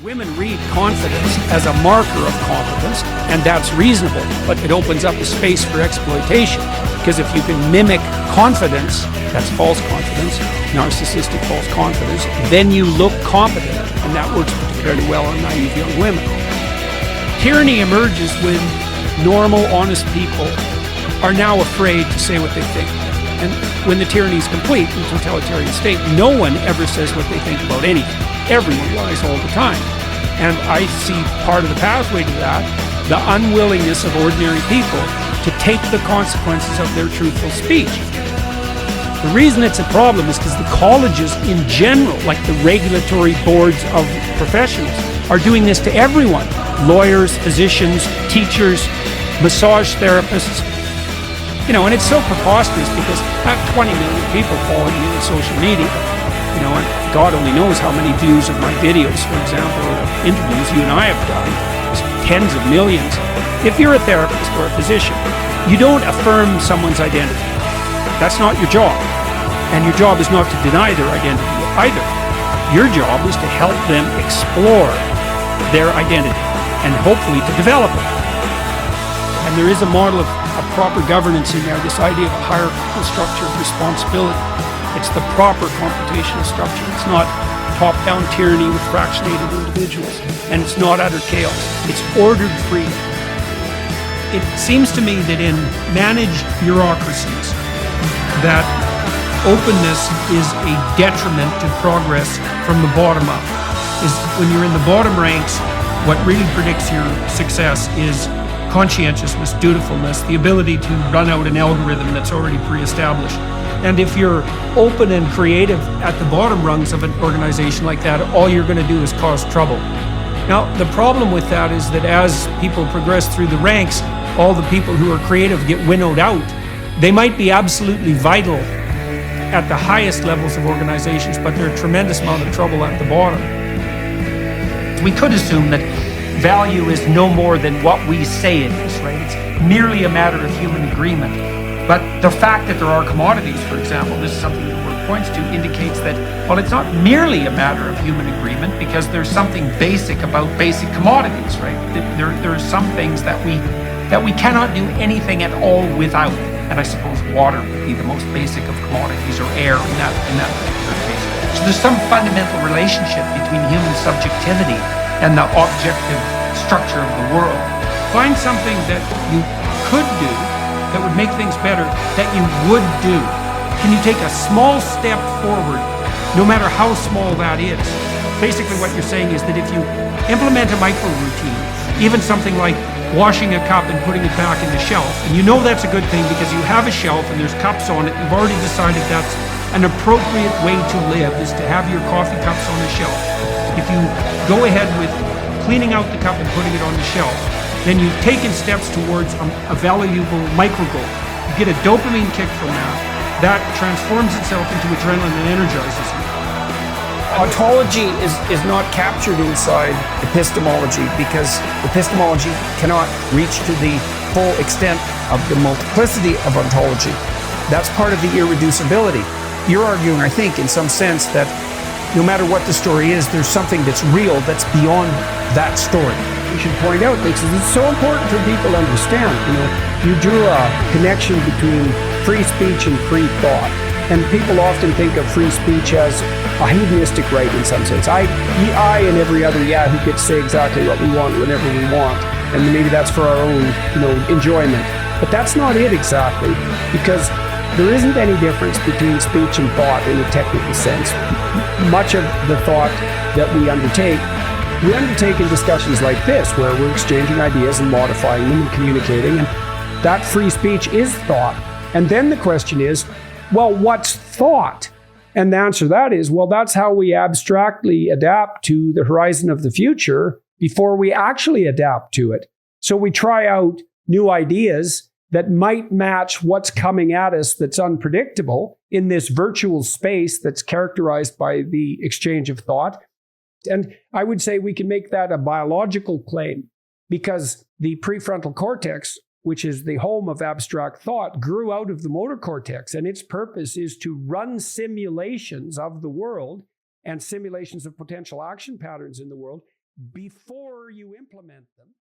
Women read confidence as a marker of competence, and that's reasonable, but it opens up a space for exploitation. Because if you can mimic confidence, that's false confidence, narcissistic false confidence, then you look competent, and that works particularly well on naive young women. Tyranny emerges when normal, honest people are now afraid to say what they think. And when the tyranny is complete in a totalitarian state, no one ever says what they think about anything. Everyone lies all the time. And I see part of the pathway to that, the unwillingness of ordinary people to take the consequences of their truthful speech. The reason it's a problem is because the colleges in general, like the regulatory boards of professionals, are doing this to everyone. Lawyers, physicians, teachers, massage therapists. You know, and it's so preposterous because I have 20 million people following me on social media. You know, and God only knows how many views of my videos, for example, or interviews you and I have done. There's tens of millions. If you're a therapist or a physician, you don't affirm someone's identity. That's not your job. And your job is not to deny their identity either. Your job is to help them explore their identity and hopefully to develop it. And there is a model of proper governance in there, this idea of a hierarchical structure of responsibility. It's the proper computational structure. It's not top-down tyranny with fractionated individuals. And it's not utter chaos. It's ordered freedom. It seems to me that in managed bureaucracies, that openness is a detriment to progress from the bottom up. Is when you're in the bottom ranks, what really predicts your success is conscientiousness, dutifulness, the ability to run out an algorithm that's already pre-established. And if you're open and creative at the bottom rungs of an organization like that, all you're going to do is cause trouble. Now, the problem with that is that as people progress through the ranks, all the people who are creative get winnowed out. They might be absolutely vital at the highest levels of organizations, but they're a tremendous amount of trouble at the bottom. We could assume that value is no more than what we say it is, right? It's merely a matter of human agreement. But the fact that there are commodities, for example, this is something the work points to, indicates that, well, it's not merely a matter of human agreement because there's something basic about basic commodities, right? There are some things that we cannot do anything at all without. And I suppose water would be the most basic of commodities, or air in that particular case. So there's some fundamental relationship between human subjectivity and the objective structure of the world. Find something that you could do that would make things better, that you would do. Can you take a small step forward, no matter how small that is? Basically what you're saying is that if you implement a micro routine, even something like washing a cup and putting it back in the shelf, and you know that's a good thing because you have a shelf and there's cups on it, you've already decided that's an appropriate way to live, is to have your coffee cups on the shelf. If you go ahead with cleaning out the cup and putting it on the shelf, then you've taken steps towards a valuable micro goal. You get a dopamine kick from that. That transforms itself into adrenaline and energizes you. Ontology is not captured inside epistemology because epistemology cannot reach to the full extent of the multiplicity of ontology. That's part of the irreducibility. You're arguing, I think, in some sense that no matter what the story is, there's something that's real that's beyond that story. We should point out, because it's so important for people to understand, you drew a connection between free speech and free thought. And people often think of free speech as a hedonistic right in some sense. I and every other yahoo get to say exactly what we want whenever we want. And maybe that's for our own, enjoyment. But that's not it exactly, because there isn't any difference between speech and thought in a technical sense. Much of the thought that we undertake in discussions like this, where we're exchanging ideas and modifying them and communicating, and that free speech is thought. And then the question is, well, what's thought? And the answer to that is, well, that's how we abstractly adapt to the horizon of the future before we actually adapt to it. So we try out new ideas that might match what's coming at us that's unpredictable in this virtual space that's characterized by the exchange of thought. And I would say we can make that a biological claim because the prefrontal cortex, which is the home of abstract thought, grew out of the motor cortex, and its purpose is to run simulations of the world and simulations of potential action patterns in the world before you implement them,